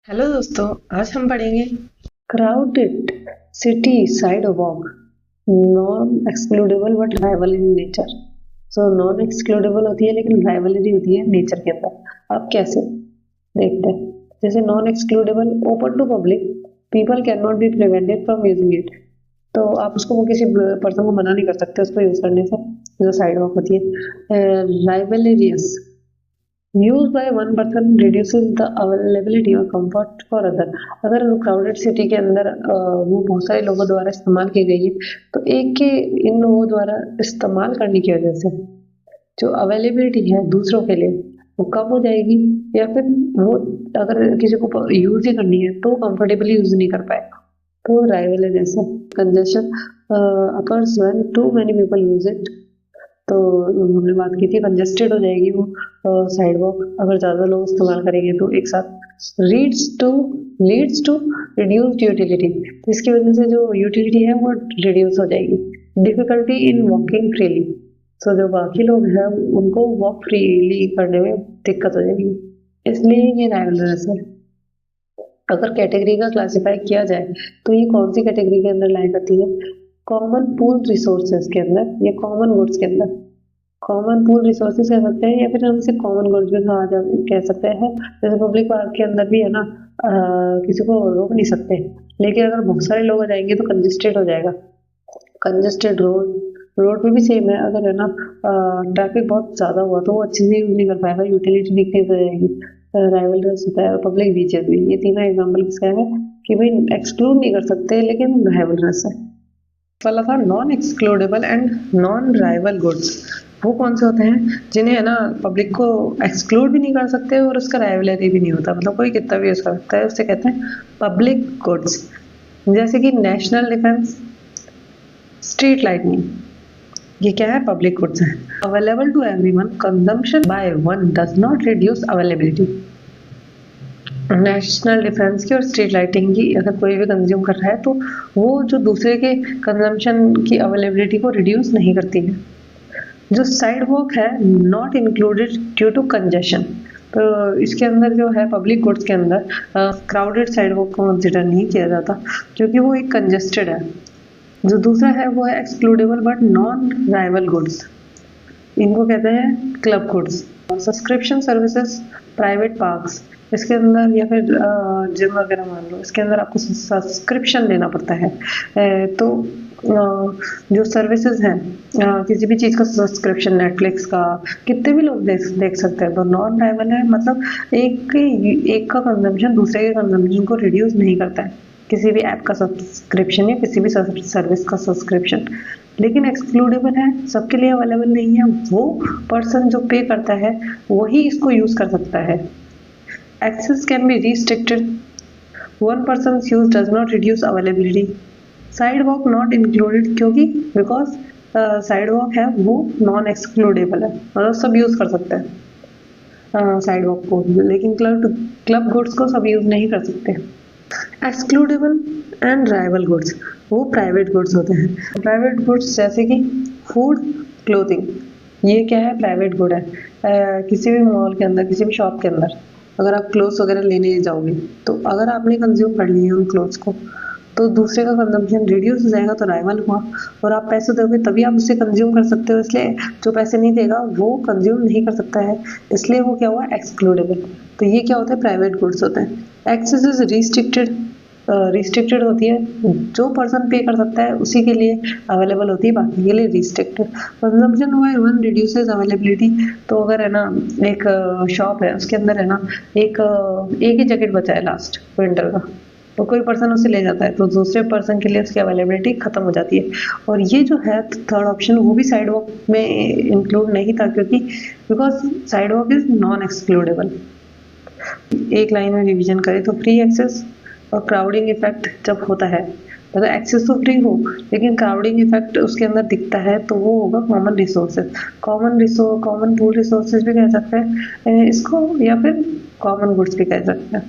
Hello दोस्तों, आज हम पढ़ेंगे crowded city side walk, non excludable but rival in nature. So non excludable होती है लेकिन राइवलरी होती है नेचर के अंदर। अब कैसे देखते हैं। जैसे non excludable, open to public, people can not be prevented from using it. तो आप उसको किसी पर्सन को मना नहीं कर सकते उसको यूज करने से, जो साइड वॉक होती है। राइवलरियस, used by one person reduces the availability or comfort for other। अगर क्राउडेड सिटी के अंदर वो बहुत सारे लोगों द्वारा इस्तेमाल की गई है तो एक के इन लोगों द्वारा इस्तेमाल करने की वजह से जो अवेलेबिलिटी है दूसरों के लिए वो कम हो जाएगी, या फिर वो अगर किसी को यूज ही करनी है तो कंफर्टेबली यूज नहीं कर पाएगा। तो राइवल है जैसे congestion occurs when too many people use it. तो हमने बात की थी कंजेस्टेड हो जाएगी वो साइड वॉक अगर ज्यादा लोग इस्तेमाल करेंगे तो एक साथ। लीड्स टू रिड्यूस्ड यूटिलिटी, तो इसकी वजह से जो यूटिलिटी है वो रिड्यूस हो जाएगी। डिफिकल्टी इन वॉकिंग फ्रीली, सो जो बाकी लोग हैं उनको वॉक फ्रीली करने में दिक्कत हो जाएगी, इसलिए ये राइवलरस है। अगर कैटेगरी का क्लासिफाई किया जाए तो ये कौन सी कैटेगरी के अंदर लाई करती है? कॉमन पूल रिसोर्सेज के अंदर या कॉमन गुड्स के अंदर। कॉमन पूल रिसोर्सेज कह सकते हैं या फिर हम इसे कॉमन गुड्स भी कह सकते हैं। जैसे पब्लिक पार्क के अंदर भी है ना, किसी को रोक नहीं सकते, लेकिन अगर बहुत सारे लोग आ जाएंगे तो कंजेस्टेड हो जाएगा। कंजेस्टेड रोड पे भी सेम है, अगर है ना ट्रैफिक बहुत ज्यादा हुआ तो वो अच्छे से यूज नहीं कर पाएगा, यूटिलिटी डिक्रीज हो जाएगी। राइवलरस होता है और पब्लिक बीचेस भी, ये तीनों एग्जाम्पल किसका है कि भाई एक्सक्लूड नहीं कर सकते लेकिन राइवलरस है। वाला था non excludable and non rival goods. वो कौन से होते हैं जिन्हें है ना पब्लिक को एक्सक्लूड भी नहीं कर सकते और उसका राइवलरी भी नहीं होता, मतलब कोई कितना भी यूज कर सकता है, उससे कहते हैं पब्लिक गुड्स। जैसे कि नेशनल डिफेंस, स्ट्रीट लाइटनिंग, ये क्या है? पब्लिक गुड्स है। Available to everyone, consumption by one does not reduce availability. National defence की और स्ट्रीट लाइटिंग की अगर कोई भी कंज्यूम कर रहा है तो वो जो दूसरे के कंजम्पशन की अवेलेबिलिटी को रिड्यूस नहीं करती है। जो साइड वॉक है not included due to congestion, तो इसके अंदर जो है पब्लिक गुड्स के अंदर क्राउडेड साइड वॉक को कंसिडर नहीं किया जाता क्योंकि वो एक कंजेस्टेड है। जो दूसरा है वो है excludable but non rival goods, इनको कहते हैं club goods. Subscription services, private parks, इसके अंदर या फिर जिम वगैरह मान लो, इसके अंदर आपको सब्सक्रिप्शन लेना पड़ता है। तो जो सर्विसेज हैं किसी भी चीज़ का सब्सक्रिप्शन, नेटफ्लिक्स का, कितने भी लोग देख सकते हैं। तो नॉन राइवल है, मतलब एक का कंजम्पशन दूसरे के कंजम्पशन को रिड्यूस नहीं करता है, किसी भी ऐप का सब्सक्रिप्शन या किसी भी सर्विस का सब्सक्रिप्शन। लेकिन एक्सक्लूडेबल है, सबके लिए अवेलेबल नहीं है, वो पर्सन जो पे करता है वही इसको यूज कर सकता है। Access can be restricted. One person's use does not reduce availability. Sidewalk not included क्योंकि because sidewalk है वो non excludable है, मतलब सब यूज कर सकते हैं sidewalk को, लेकिन क्लब गुड्स को सब यूज नहीं कर सकते। एक्सक्लूडेबल एंड राइवल गुड्स, वो प्राइवेट गुड्स होते हैं। प्राइवेट गुड्स जैसे कि फूड, क्लोथिंग, ये क्या है? प्राइवेट गुड है। किसी भी मॉल के अंदर, किसी भी शॉप के अंदर अगर आप क्लोथ्स वगैरह लेने जाओगे तो अगर आपने कंज्यूम कर लिए उन क्लोथ्स को तो दूसरे का कंजम्पशन रिड्यूस हो जाएगा, तो राइवल हुआ। और आप पैसे दोगे तभी आप उसे कंज्यूम कर सकते हो, इसलिए जो पैसे नहीं देगा वो कंज्यूम नहीं कर सकता है, इसलिए वो क्या हुआ? एक्सक्लूडेबल। तो ये क्या होता है? प्राइवेट गुड्स होते हैं। एक्सेस इज रिस्ट्रिक्टेड होती है, जो पर्सन पे कर सकता है उसी के लिए अवेलेबल होती है, बाकी के लिए restricted. Consumption by one reduces availability, तो अगर है ना एक शॉप है उसके अंदर है ना एक ही जैकेट बचा है लास्ट विंटर का, तो कोई पर्सन उसे ले जाता है तो दूसरे पर्सन के लिए उसकी अवेलेबिलिटी खत्म हो जाती है। और ये जो है थर्ड ऑप्शन वो भी साइड वॉक में इंक्लूड नहीं था क्योंकि because side walk is non excludable. एक लाइन में रिवीजन करें तो फ्री एक्सेस और क्राउडिंग इफेक्ट जब होता है, मतलब एक्सेस तो फ्री हो लेकिन क्राउडिंग इफेक्ट उसके अंदर दिखता है तो वो होगा common resources. Common pool resources भी कह सकते हैं इसको, या फिर कॉमन गुड्स भी कह सकते हैं।